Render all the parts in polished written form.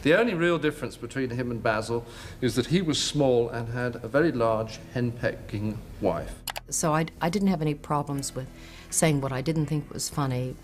The only real difference between him and Basil is that he was small and had a very large henpecking wife. So I didn't have any problems with saying what I didn't think was funny.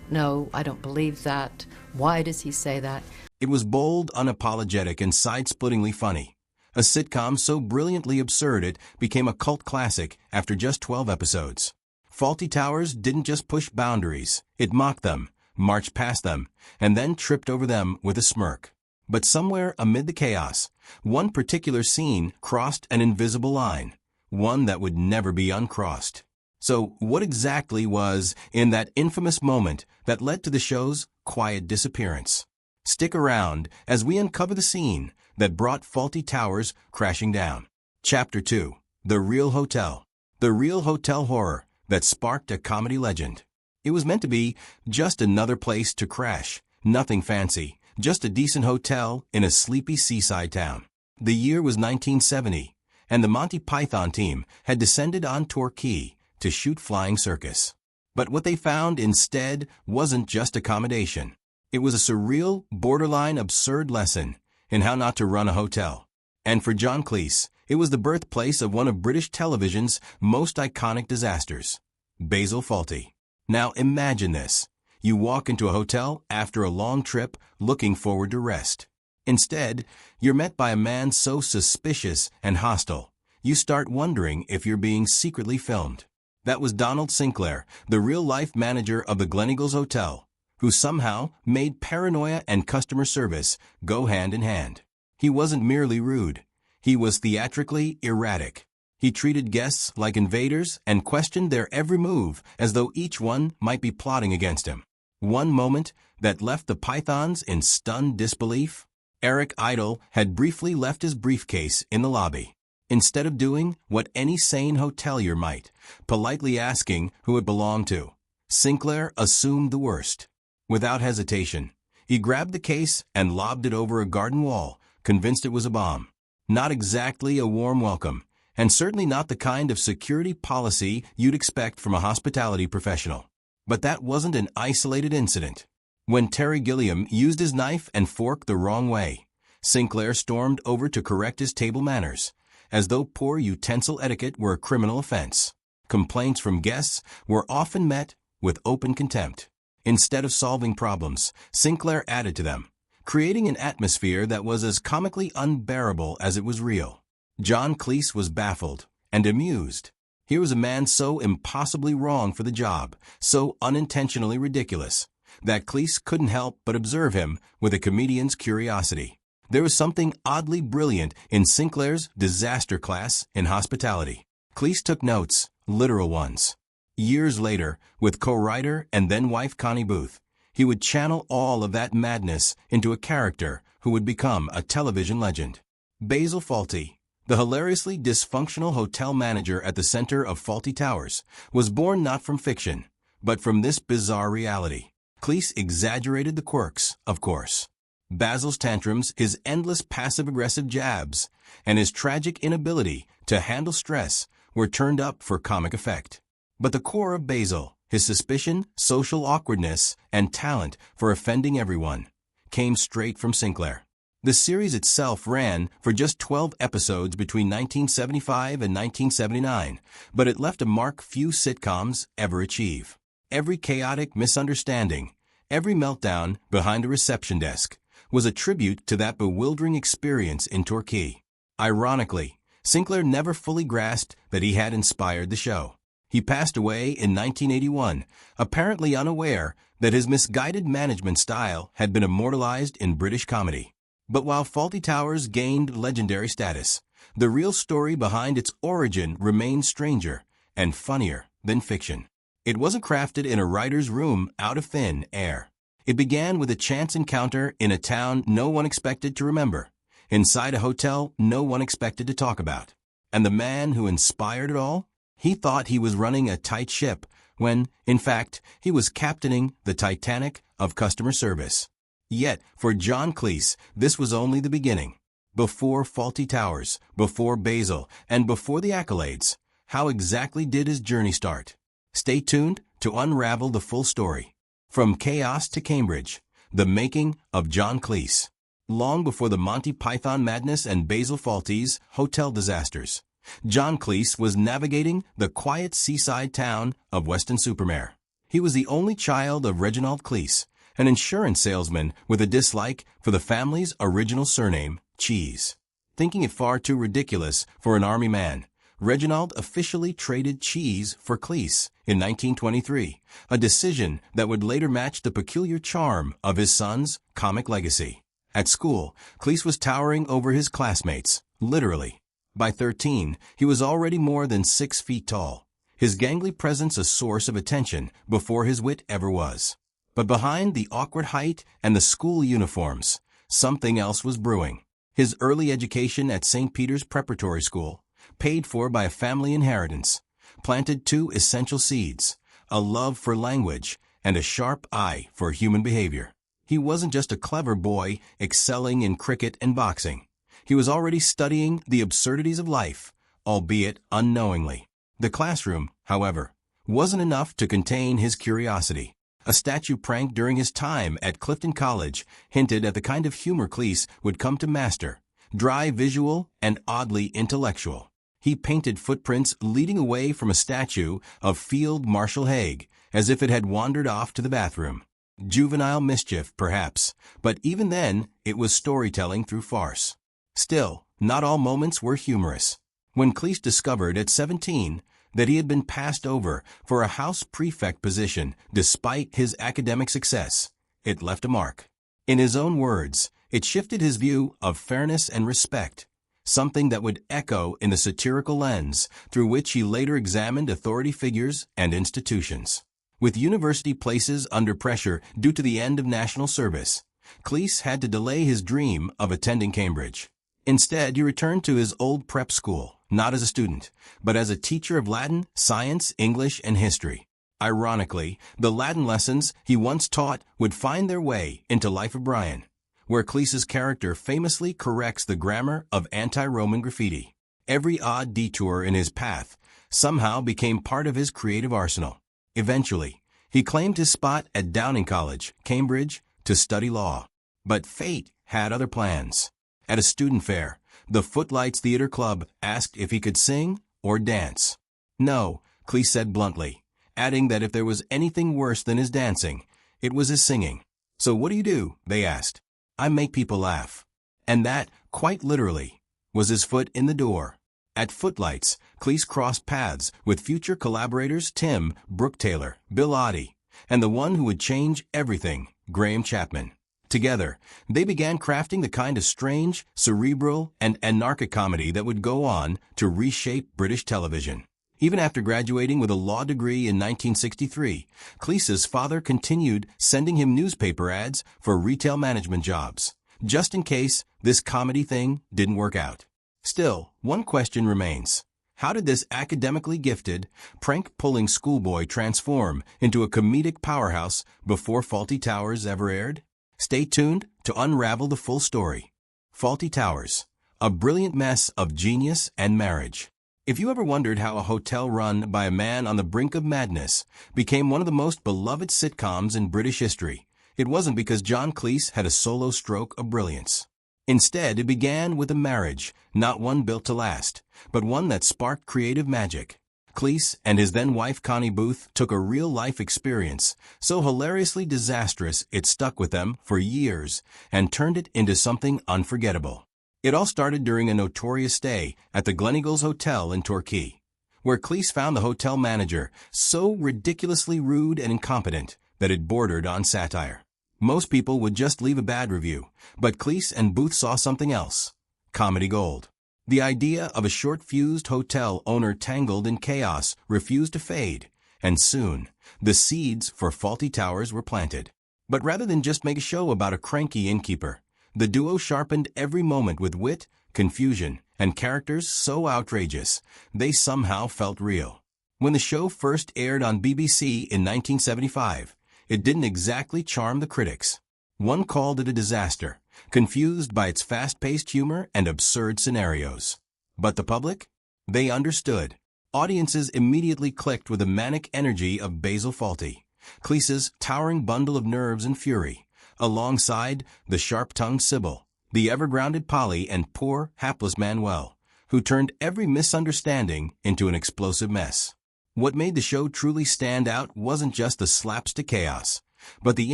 No, I don't believe that. Why does he say that? It was bold, unapologetic, and side-splittingly funny. A sitcom so brilliantly absurd it became a cult classic after just 12 episodes. Fawlty Towers didn't just push boundaries. It mocked them, marched past them, and then tripped over them with a smirk. But somewhere amid the chaos, one particular scene crossed an invisible line, one that would never be uncrossed. So what exactly was in that infamous moment that led to the show's quiet disappearance? Stick around as we uncover the scene that brought Fawlty Towers crashing down. Chapter 2. The Real Hotel. The real hotel horror that sparked a comedy legend. It was meant to be just another place to crash, nothing fancy, just a decent hotel in a sleepy seaside town. The year was 1970, and the Monty Python team had descended on Torquay to shoot Flying Circus. But what they found instead wasn't just accommodation. It was a surreal, borderline absurd lesson in how not to run a hotel. And for John Cleese, it was the birthplace of one of British television's most iconic disasters, Basil Fawlty. Now imagine this. You walk into a hotel after a long trip looking forward to rest. Instead, you're met by a man so suspicious and hostile, you start wondering if you're being secretly filmed. That was Donald Sinclair, the real-life manager of the Gleneagles Hotel, who somehow made paranoia and customer service go hand in hand. He wasn't merely rude. He was theatrically erratic. He treated guests like invaders and questioned their every move as though each one might be plotting against him. One moment that left the Pythons in stunned disbelief. Eric Idle had briefly left his briefcase in the lobby. Instead of doing what any sane hotelier might, politely asking who it belonged to, Sinclair assumed the worst. Without hesitation, he grabbed the case and lobbed it over a garden wall, convinced it was a bomb. Not exactly a warm welcome, and certainly not the kind of security policy you'd expect from a hospitality professional. But that wasn't an isolated incident. When Terry Gilliam used his knife and fork the wrong way, Sinclair stormed over to correct his table manners, as though poor utensil etiquette were a criminal offense. Complaints from guests were often met with open contempt. Instead of solving problems, Sinclair added to them, creating an atmosphere that was as comically unbearable as it was real. John Cleese was baffled and amused. Here was a man so impossibly wrong for the job, so unintentionally ridiculous, that Cleese couldn't help but observe him with a comedian's curiosity. There was something oddly brilliant in Sinclair's disaster class in hospitality. Cleese took notes, literal ones. Years later, with co-writer and then-wife Connie Booth, he would channel all of that madness into a character who would become a television legend. Basil Fawlty, the hilariously dysfunctional hotel manager at the center of Fawlty Towers, was born not from fiction, but from this bizarre reality. Cleese exaggerated the quirks, of course. Basil's tantrums, his endless passive-aggressive jabs, and his tragic inability to handle stress were turned up for comic effect. But the core of Basil, his suspicion, social awkwardness, and talent for offending everyone, came straight from Sinclair. The series itself ran for just 12 episodes between 1975 and 1979, but it left a mark few sitcoms ever achieve. Every chaotic misunderstanding, every meltdown behind a reception desk, was a tribute to that bewildering experience in Torquay. Ironically, Sinclair never fully grasped that he had inspired the show. He passed away in 1981, apparently unaware that his misguided management style had been immortalized in British comedy. But while Fawlty Towers gained legendary status, the real story behind its origin remained stranger and funnier than fiction. It wasn't crafted in a writer's room out of thin air. It began with a chance encounter in a town no one expected to remember, inside a hotel no one expected to talk about. And the man who inspired it all? He thought he was running a tight ship when, in fact, he was captaining the Titanic of customer service. Yet, for John Cleese, this was only the beginning. Before Fawlty Towers, before Basil, and before the accolades, how exactly did his journey start? Stay tuned to unravel the full story. From chaos to Cambridge, the making of John Cleese. long before the Monty Python madness and Basil Fawlty's hotel disasters. John Cleese was navigating the quiet seaside town of Weston-super-Mare. He was the only child of Reginald Cleese, an insurance salesman with a dislike for the family's original surname, Cheese. Thinking it far too ridiculous for an army man, Reginald officially traded Cheese for Cleese in 1923, a decision that would later match the peculiar charm of his son's comic legacy. At school, Cleese was towering over his classmates, literally. By 13, he was already more than 6 feet tall, his gangly presence a source of attention before his wit ever was. But behind the awkward height and the school uniforms, something else was brewing. His early education at St. Peter's Preparatory School, paid for by a family inheritance, planted 2 essential seeds, a love for language and a sharp eye for human behavior. He wasn't just a clever boy excelling in cricket and boxing. He was already studying the absurdities of life, albeit unknowingly. The classroom, however, wasn't enough to contain his curiosity. A statue prank during his time at Clifton College hinted at the kind of humor Cleese would come to master, dry visual and oddly intellectual. He painted footprints leading away from a statue of Field Marshal Haig, as if it had wandered off to the bathroom. Juvenile mischief, perhaps, but even then, it was storytelling through farce. Still, not all moments were humorous. When Cleese discovered at 17 that he had been passed over for a house prefect position despite his academic success, it left a mark. In his own words, it shifted his view of fairness and respect, something that would echo in the satirical lens through which he later examined authority figures and institutions. With university places under pressure due to the end of national service, Cleese had to delay his dream of attending Cambridge. Instead, he returned to his old prep school, not as a student, but as a teacher of Latin, science, English, and history. Ironically, the Latin lessons he once taught would find their way into Life of Brian, where Cleese's character famously corrects the grammar of anti-Roman graffiti. Every odd detour in his path somehow became part of his creative arsenal. Eventually, he claimed his spot at Downing College, Cambridge, to study law. But fate had other plans. At a student fair, the Footlights Theater Club asked if he could sing or dance. No, Cleese said bluntly, adding that if there was anything worse than his dancing, it was his singing. "So what do?" they asked. "I make people laugh." And that, quite literally, was his foot in the door. At Footlights, Cleese crossed paths with future collaborators Tim Brooke Taylor, Bill Oddie, and the one who would change everything, Graham Chapman. Together, they began crafting the kind of strange, cerebral, and anarchic comedy that would go on to reshape British television. Even after graduating with a law degree in 1963, Cleese's father continued sending him newspaper ads for retail management jobs, just in case this comedy thing didn't work out. Still, one question remains. How did this academically gifted, prank-pulling schoolboy transform into a comedic powerhouse before Fawlty Towers ever aired? Stay tuned to unravel the full story. Fawlty Towers, a brilliant mess of genius and marriage. If you ever wondered how a hotel run by a man on the brink of madness became one of the most beloved sitcoms in British history, it wasn't because John Cleese had a solo stroke of brilliance. Instead, it began with a marriage, not one built to last, but one that sparked creative magic. Cleese and his then-wife Connie Booth took a real-life experience, so hilariously disastrous it stuck with them for years, and turned it into something unforgettable. It all started during a notorious stay at the Gleneagles Hotel in Torquay, where Cleese found the hotel manager so ridiculously rude and incompetent that it bordered on satire. Most people would just leave a bad review, but Cleese and Booth saw something else: comedy gold. The idea of a short-fused hotel owner tangled in chaos refused to fade, and soon, the seeds for Fawlty Towers were planted. But rather than just make a show about a cranky innkeeper, the duo sharpened every moment with wit, confusion, and characters so outrageous, they somehow felt real. When the show first aired on BBC in 1975, it didn't exactly charm the critics. One called it a disaster, confused by its fast-paced humor and absurd scenarios. But the public? They understood. Audiences immediately clicked with the manic energy of Basil Fawlty, Cleese's towering bundle of nerves and fury, alongside the sharp-tongued Sybil, the ever-grounded Polly and poor, hapless Manuel, who turned every misunderstanding into an explosive mess. What made the show truly stand out wasn't just the slapstick chaos, but the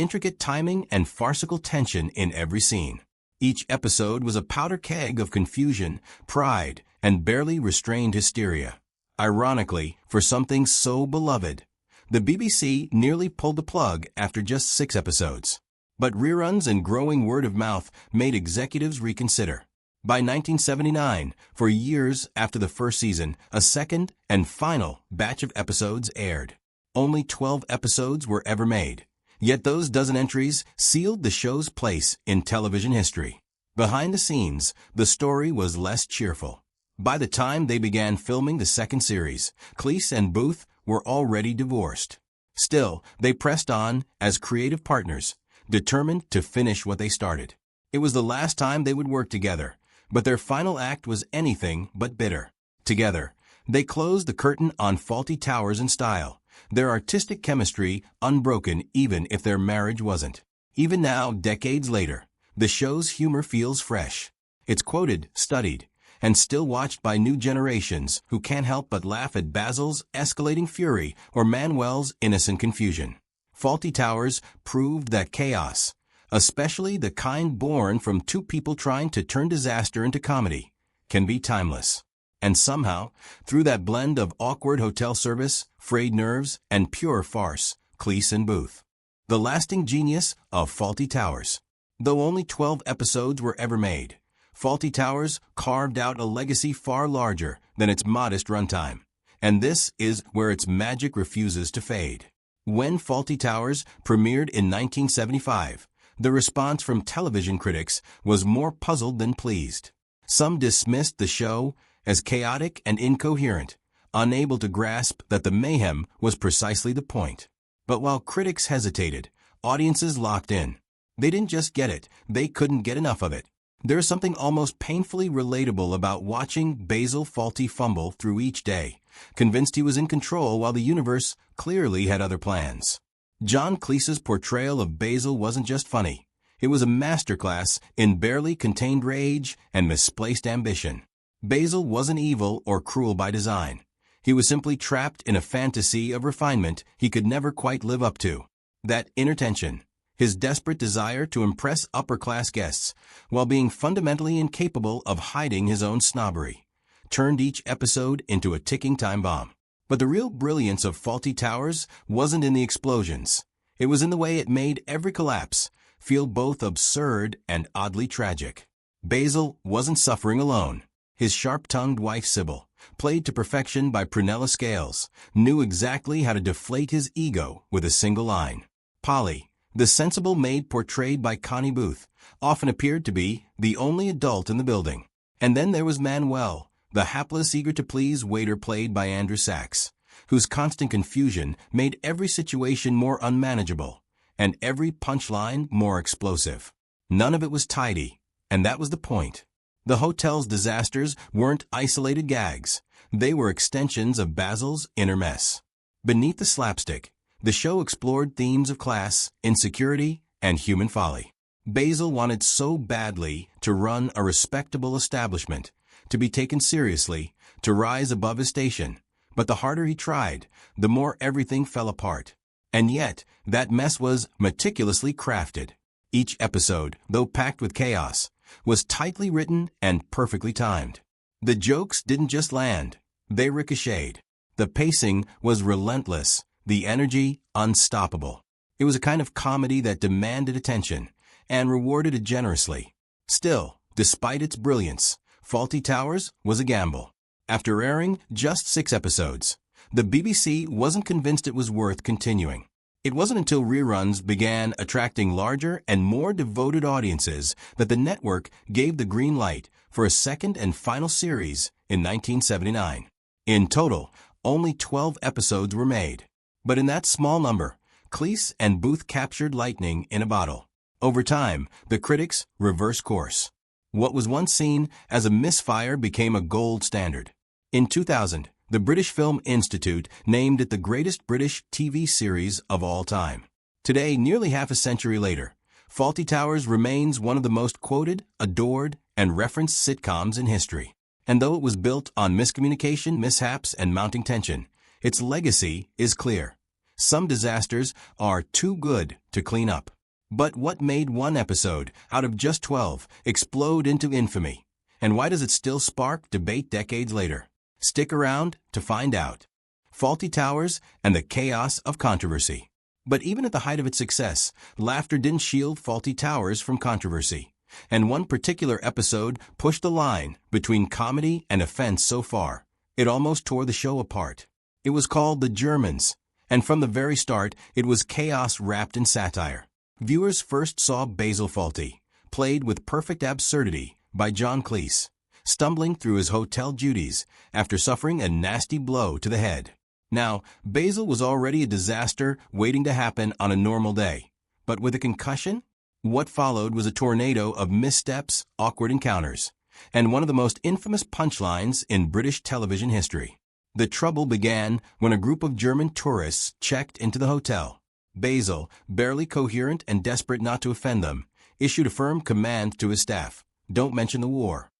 intricate timing and farcical tension in every scene. Each episode was a powder keg of confusion, pride, and barely restrained hysteria. Ironically, for something so beloved, the BBC nearly pulled the plug after just 6 episodes. But reruns and growing word of mouth made executives reconsider. By 1979, for years after the first season, a second and final batch of episodes aired. Only 12 episodes were ever made. Yet those dozen entries sealed the show's place in television history. Behind the scenes, the story was less cheerful. By the time they began filming the second series, Cleese and Booth were already divorced. Still, they pressed on as creative partners, determined to finish what they started. It was the last time they would work together, but their final act was anything but bitter. Together, they closed the curtain on Fawlty Towers in style, their artistic chemistry unbroken even if their marriage wasn't. Even now, decades later, the show's humor feels fresh. It's quoted, studied, and still watched by new generations who can't help but laugh at Basil's escalating fury or Manuel's innocent confusion. Fawlty Towers proved that chaos, especially the kind born from two people trying to turn disaster into comedy, can be timeless. And somehow, through that blend of awkward hotel service, frayed nerves, and pure farce, Cleese and Booth. The lasting genius of Fawlty Towers. Though only 12 episodes were ever made, Fawlty Towers carved out a legacy far larger than its modest runtime. And this is where its magic refuses to fade. When Fawlty Towers premiered in 1975, the response from television critics was more puzzled than pleased. Some dismissed the show as chaotic and incoherent, unable to grasp that the mayhem was precisely the point. But while critics hesitated, audiences locked in. They didn't just get it, they couldn't get enough of it. There's something almost painfully relatable about watching Basil Fawlty fumble through each day, convinced he was in control while the universe clearly had other plans. John Cleese's portrayal of Basil wasn't just funny. It was a masterclass in barely contained rage and misplaced ambition. Basil wasn't evil or cruel by design. He was simply trapped in a fantasy of refinement he could never quite live up to. That inner tension, his desperate desire to impress upper-class guests while being fundamentally incapable of hiding his own snobbery, turned each episode into a ticking time bomb. But the real brilliance of Fawlty Towers wasn't in the explosions. It was in the way it made every collapse feel both absurd and oddly tragic. Basil wasn't suffering alone. His sharp-tongued wife Sybil, played to perfection by Prunella Scales, knew exactly how to deflate his ego with a single line. Polly, the sensible maid portrayed by Connie Booth, often appeared to be the only adult in the building. And then there was Manuel, the hapless, eager-to-please waiter played by Andrew Sachs, whose constant confusion made every situation more unmanageable, and every punchline more explosive. None of it was tidy, and that was the point. The hotel's disasters weren't isolated gags. They were extensions of Basil's inner mess. Beneath the slapstick, the show explored themes of class, insecurity, and human folly. Basil wanted so badly to run a respectable establishment, to be taken seriously, to rise above his station. But the harder he tried, the more everything fell apart. And yet, that mess was meticulously crafted. Each episode, though packed with chaos, was tightly written and perfectly timed. The jokes didn't just land, they ricocheted. The pacing was relentless, the energy unstoppable. It was a kind of comedy that demanded attention and rewarded it generously. Still, despite its brilliance, Fawlty Towers was a gamble. After airing just 6 episodes, the BBC wasn't convinced it was worth continuing. It wasn't until reruns began attracting larger and more devoted audiences that the network gave the green light for a second and final series in 1979. In total, only 12 episodes were made. But in that small number, Cleese and Booth captured lightning in a bottle. Over time, the critics reversed course. What was once seen as a misfire became a gold standard. In 2000, the British Film Institute named it the greatest British TV series of all time. Today, nearly half a century later, Fawlty Towers remains one of the most quoted, adored, and referenced sitcoms in history. And though it was built on miscommunication, mishaps, and mounting tension, its legacy is clear. Some disasters are too good to clean up. But what made one episode, out of just 12, explode into infamy? And why does it still spark debate decades later? Stick around to find out. Fawlty Towers and the chaos of controversy. But even at the height of its success, laughter didn't shield Fawlty Towers from controversy. And one particular episode pushed the line between comedy and offense so far, it almost tore the show apart. It was called The Germans, and from the very start, it was chaos wrapped in satire. Viewers first saw Basil Fawlty, played with perfect absurdity by John Cleese, stumbling through his hotel duties after suffering a nasty blow to the head. Now, Basil was already a disaster waiting to happen on a normal day, but with a concussion? What followed was a tornado of missteps, awkward encounters, and one of the most infamous punchlines in British television history. The trouble began when a group of German tourists checked into the hotel. Basil, barely coherent and desperate not to offend them, issued a firm command to his staff, "Don't mention the war."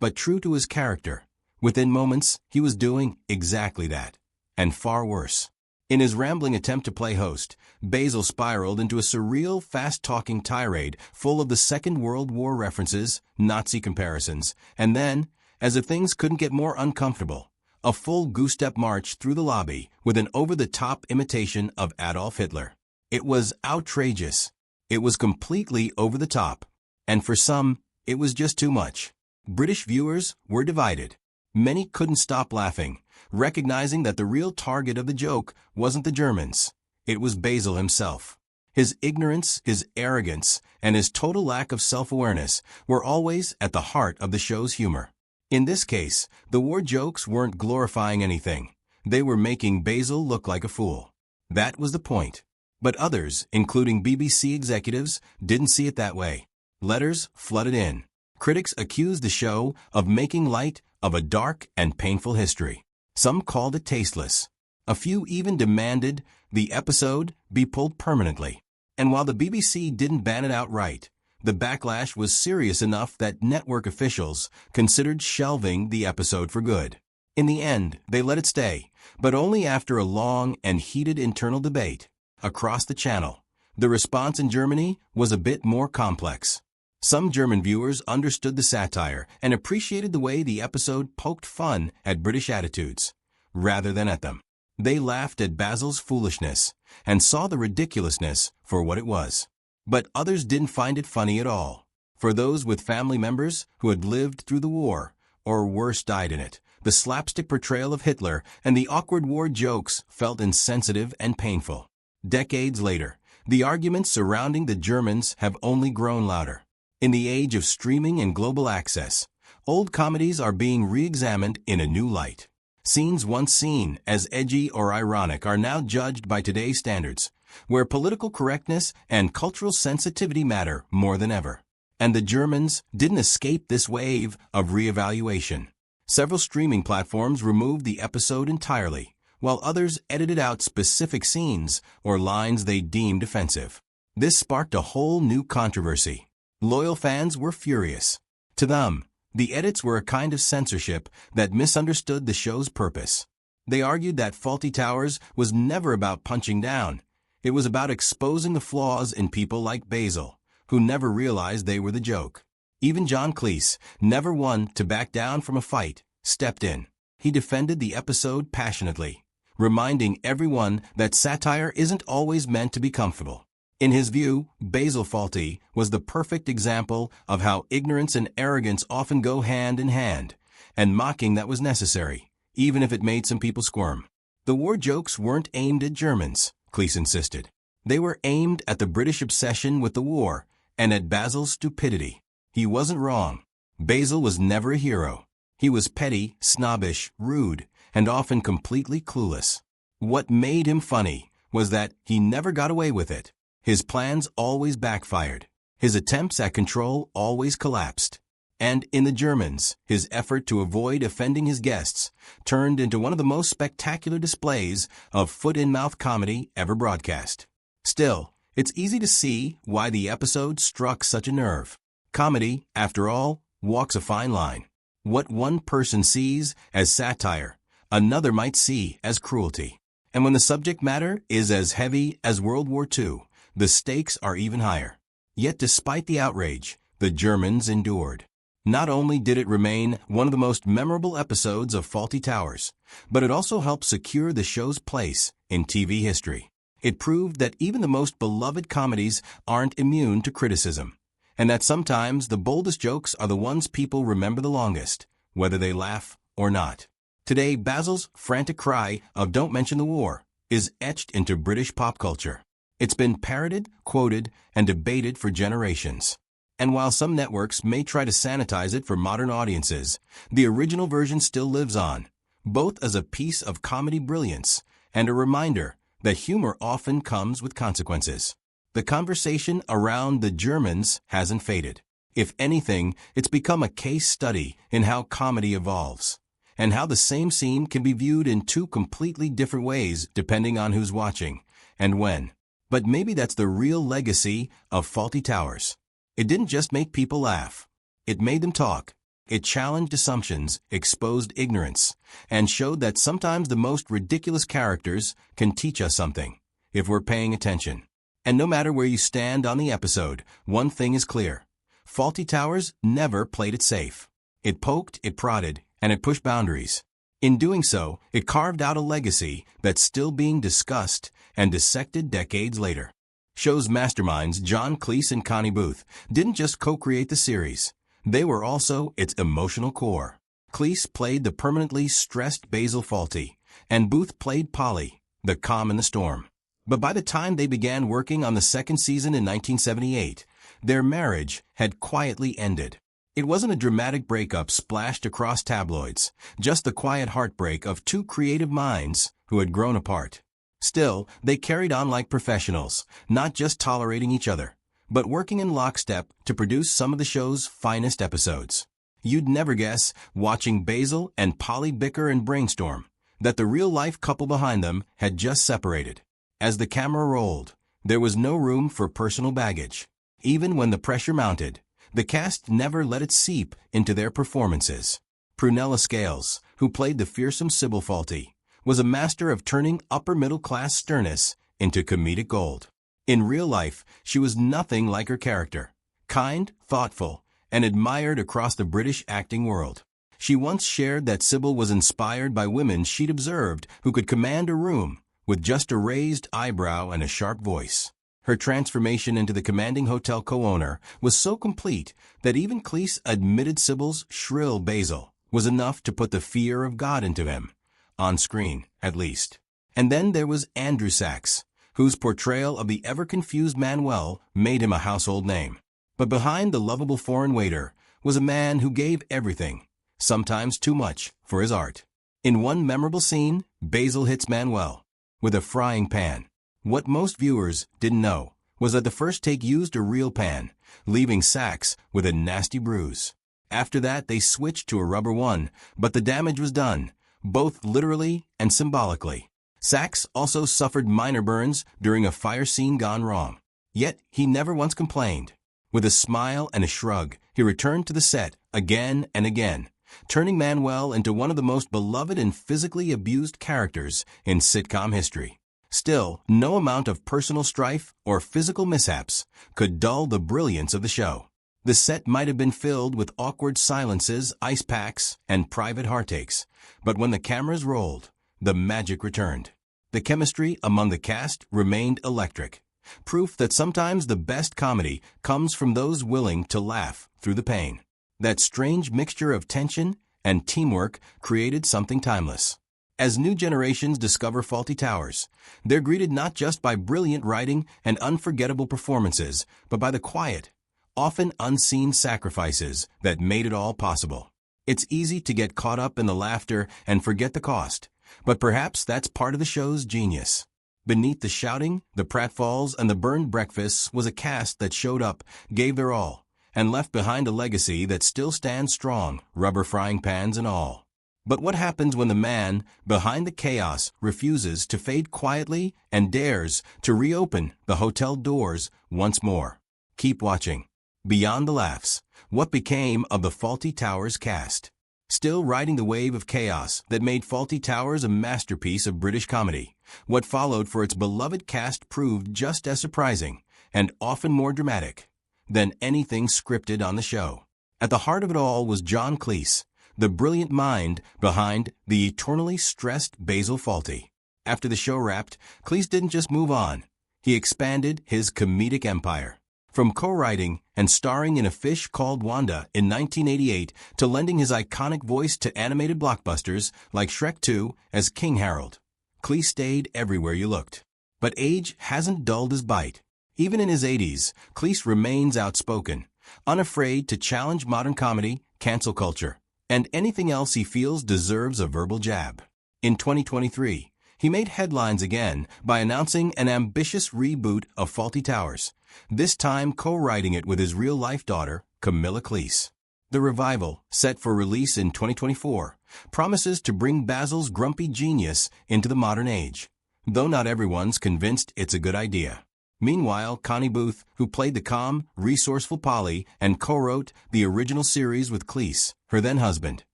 But true to his character, within moments he was doing exactly that, and far worse. In his rambling attempt to play host, Basil spiraled into a surreal, fast-talking tirade full of the Second World War references, Nazi comparisons, and then, as if things couldn't get more uncomfortable, a full goose-step march through the lobby with an over-the-top imitation of Adolf Hitler. It was outrageous. It was completely over the top. And for some, it was just too much. British viewers were divided. Many couldn't stop laughing, recognizing that the real target of the joke wasn't the Germans. It was Basil himself. His ignorance, his arrogance, and his total lack of self-awareness were always at the heart of the show's humor. In this case, the war jokes weren't glorifying anything. They were making Basil look like a fool. That was the point. But others, including BBC executives, didn't see it that way. Letters flooded in. Critics accused the show of making light of a dark and painful history. Some called it tasteless. A few even demanded the episode be pulled permanently. And while the BBC didn't ban it outright, the backlash was serious enough that network officials considered shelving the episode for good. In the end, they let it stay, but only after a long and heated internal debate. Across the channel, the response in Germany was a bit more complex. Some German viewers understood the satire and appreciated the way the episode poked fun at British attitudes, rather than at them. They laughed at Basil's foolishness and saw the ridiculousness for what it was. But others didn't find it funny at all. For those with family members who had lived through the war, or worse died in it, the slapstick portrayal of Hitler and the awkward war jokes felt insensitive and painful. Decades later, the arguments surrounding the Germans have only grown louder. In the age of streaming and global access, old comedies are being re-examined in a new light. Scenes once seen as edgy or ironic are now judged by today's standards, where political correctness and cultural sensitivity matter more than ever. And the Germans didn't escape this wave of re-evaluation. Several streaming platforms removed the episode entirely, while others edited out specific scenes or lines they deemed offensive. This sparked a whole new controversy. Loyal fans were furious. To them, the edits were a kind of censorship that misunderstood the show's purpose. They argued that Fawlty Towers was never about punching down. It was about exposing the flaws in people like Basil, who never realized they were the joke. Even John Cleese, never one to back down from a fight, stepped in. He defended the episode passionately, reminding everyone that satire isn't always meant to be comfortable. In his view, Basil Fawlty was the perfect example of how ignorance and arrogance often go hand in hand, and mocking that was necessary, even if it made some people squirm. The war jokes weren't aimed at Germans, Cleese insisted. They were aimed at the British obsession with the war and at Basil's stupidity. He wasn't wrong. Basil was never a hero. He was petty, snobbish, rude, and often completely clueless. What made him funny was that he never got away with it. His plans always backfired. His attempts at control always collapsed. And in The Germans, his effort to avoid offending his guests turned into one of the most spectacular displays of foot-in-mouth comedy ever broadcast. Still, It's easy to see why the episode struck such a nerve. Comedy, after all, walks a fine line. What one person sees as satire, another might see as cruelty. And when the subject matter is as heavy as World War II, the stakes are even higher. Yet despite the outrage, the Germans endured. Not only did it remain one of the most memorable episodes of Fawlty Towers, but it also helped secure the show's place in TV history. It proved that even the most beloved comedies aren't immune to criticism, and that sometimes the boldest jokes are the ones people remember the longest, whether they laugh or not. Today, Basil's frantic cry of "Don't mention the war" is etched into British pop culture. It's been parodied, quoted, and debated for generations. And while some networks may try to sanitize it for modern audiences, the original version still lives on, both as a piece of comedy brilliance and a reminder that humor often comes with consequences. The conversation around the Germans hasn't faded. If anything, it's become a case study in how comedy evolves, and how the same scene can be viewed in two completely different ways depending on who's watching and when. But maybe that's the real legacy of Fawlty Towers. It didn't just make people laugh. It made them talk. It challenged assumptions, exposed ignorance, and showed that sometimes the most ridiculous characters can teach us something, if we're paying attention. And no matter where you stand on the episode, one thing is clear. Fawlty Towers never played it safe. It poked, it prodded, and it pushed boundaries. In doing so, it carved out a legacy that's still being discussed and dissected decades later. Show's masterminds, John Cleese and Connie Booth, didn't just co-create the series. They were also its emotional core. Cleese played the permanently stressed Basil Fawlty, and Booth played Polly, the calm in the storm. But by the time they began working on the second season in 1978, their marriage had quietly ended. It wasn't a dramatic breakup splashed across tabloids, just the quiet heartbreak of two creative minds who had grown apart. Still, they carried on like professionals, not just tolerating each other, but working in lockstep to produce some of the show's finest episodes. You'd never guess, watching Basil and Polly bicker and brainstorm, that the real-life couple behind them had just separated. As the camera rolled, there was no room for personal baggage. Even when the pressure mounted, the cast never let it seep into their performances. Prunella Scales, who played the fearsome Sybil Fawlty, was a master of turning upper-middle-class sternness into comedic gold. In real life, she was nothing like her character, kind, thoughtful, and admired across the British acting world. She once shared that Sybil was inspired by women she'd observed who could command a room with just a raised eyebrow and a sharp voice. Her transformation into the commanding hotel co-owner was so complete that even Cleese admitted Sybil's shrill Basil was enough to put the fear of God into him, on screen at least. And then there was Andrew Sachs, whose portrayal of the ever-confused Manuel made him a household name. But behind the lovable foreign waiter was a man who gave everything, sometimes too much, for his art. In one memorable scene, Basil hits Manuel with a frying pan. What most viewers didn't know was that the first take used a real pan, leaving Sachs with a nasty bruise. After that, they switched to a rubber one, but the damage was done, both literally and symbolically. Sachs also suffered minor burns during a fire scene gone wrong. Yet, he never once complained. With a smile and a shrug, he returned to the set again and again, turning Manuel into one of the most beloved and physically abused characters in sitcom history. Still, no amount of personal strife or physical mishaps could dull the brilliance of the show. The set might have been filled with awkward silences, ice packs, and private heartaches, but when the cameras rolled, the magic returned. The chemistry among the cast remained electric, proof that sometimes the best comedy comes from those willing to laugh through the pain. That strange mixture of tension and teamwork created something timeless. As new generations discover Fawlty Towers, they're greeted not just by brilliant writing and unforgettable performances, but by the quiet, often unseen sacrifices that made it all possible. It's easy to get caught up in the laughter and forget the cost, but perhaps that's part of the show's genius. Beneath the shouting, the pratfalls, and the burned breakfasts was a cast that showed up, gave their all, and left behind a legacy that still stands strong, rubber frying pans and all. But what happens when the man behind the chaos refuses to fade quietly and dares to reopen the hotel doors once more? Keep watching. Beyond the laughs, what became of the Fawlty Towers cast? Still riding the wave of chaos that made Fawlty Towers a masterpiece of British comedy, what followed for its beloved cast proved just as surprising and often more dramatic than anything scripted on the show. At the heart of it all was John Cleese, the brilliant mind behind the eternally stressed Basil Fawlty. After the show wrapped, Cleese didn't just move on. He expanded his comedic empire. From co-writing and starring in A Fish Called Wanda in 1988 to lending his iconic voice to animated blockbusters like Shrek 2 as King Harold, Cleese stayed everywhere you looked. But age hasn't dulled his bite. Even in his 80s, Cleese remains outspoken, unafraid to challenge modern comedy, cancel culture, and anything else he feels deserves a verbal jab. In 2023, he made headlines again by announcing an ambitious reboot of Fawlty Towers, this time co-writing it with his real-life daughter, Camilla Cleese. The revival, set for release in 2024, promises to bring Basil's grumpy genius into the modern age, though not everyone's convinced it's a good idea. Meanwhile, Connie Booth, who played the calm, resourceful Polly and co-wrote the original series with Cleese, her then-husband,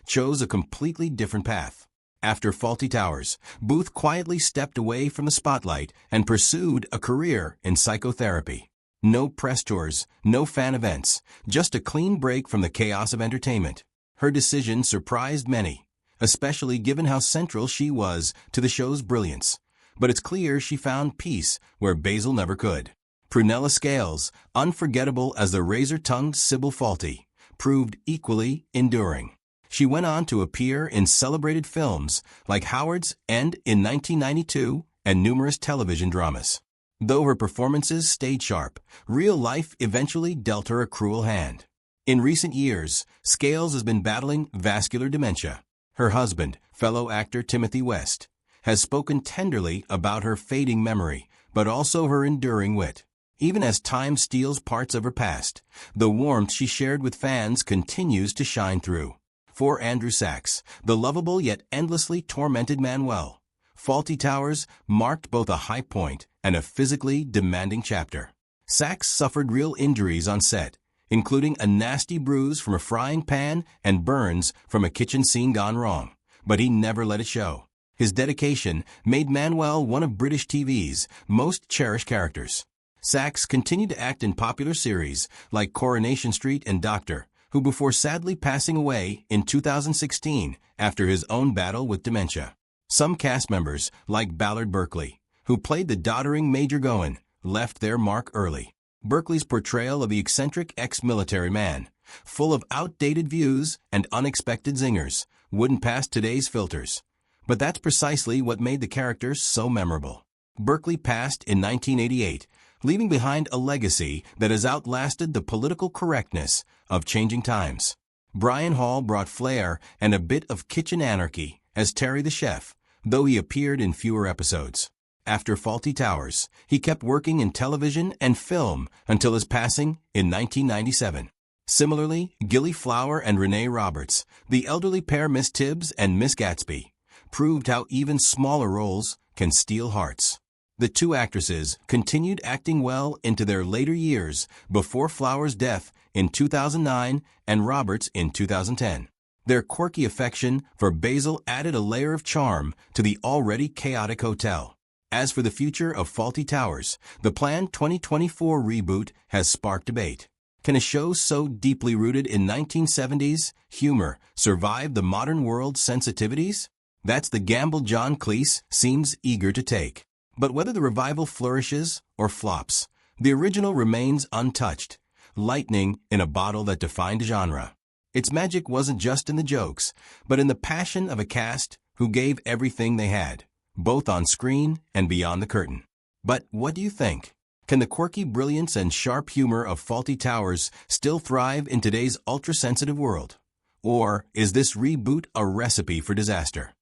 chose a completely different path. After Fawlty Towers, Booth quietly stepped away from the spotlight and pursued a career in psychotherapy. No press tours, no fan events, just a clean break from the chaos of entertainment. Her decision surprised many, especially given how central she was to the show's brilliance. But it's clear she found peace where Basil never could. Prunella Scales, unforgettable as the razor-tongued Sybil Fawlty, proved equally enduring. She went on to appear in celebrated films like Howard's End in 1992 and numerous television dramas. Though her performances stayed sharp, real life eventually dealt her a cruel hand. In recent years, Scales has been battling vascular dementia. Her husband, fellow actor Timothy West, has spoken tenderly about her fading memory, but also her enduring wit. Even as time steals parts of her past, the warmth she shared with fans continues to shine through. For Andrew Sachs, the lovable yet endlessly tormented Manuel, Fawlty Towers marked both a high point and a physically demanding chapter. Sachs suffered real injuries on set, including a nasty bruise from a frying pan and burns from a kitchen scene gone wrong, but he never let it show. His dedication made Manuel one of British TV's most cherished characters. Sachs continued to act in popular series like Coronation Street and Doctor, who before sadly passing away in 2016 after his own battle with dementia. Some cast members, like Ballard Berkeley, who played the doddering Major Gowan, left their mark early. Berkeley's portrayal of the eccentric ex-military man, full of outdated views and unexpected zingers, wouldn't pass today's filters. But that's precisely what made the character so memorable. Berkeley passed in 1988, leaving behind a legacy that has outlasted the political correctness of changing times. Brian Hall brought flair and a bit of kitchen anarchy as Terry the chef, though he appeared in fewer episodes. After Fawlty Towers, he kept working in television and film until his passing in 1997. Similarly, Gilly Flower and Renee Roberts, the elderly pair Miss Tibbs and Miss Gatsby, proved how even smaller roles can steal hearts. The two actresses continued acting well into their later years before Flower's death in 2009 and Roberts in 2010. Their quirky affection for Basil added a layer of charm to the already chaotic hotel. As for the future of Fawlty Towers, the planned 2024 reboot has sparked debate. Can a show so deeply rooted in 1970s humor survive the modern world's sensitivities? That's the gamble John Cleese seems eager to take. But whether the revival flourishes or flops, the original remains untouched, lightning in a bottle that defined a genre. Its magic wasn't just in the jokes, but in the passion of a cast who gave everything they had, both on screen and beyond the curtain. But what do you think? Can the quirky brilliance and sharp humor of Fawlty Towers still thrive in today's ultra-sensitive world? Or is this reboot a recipe for disaster?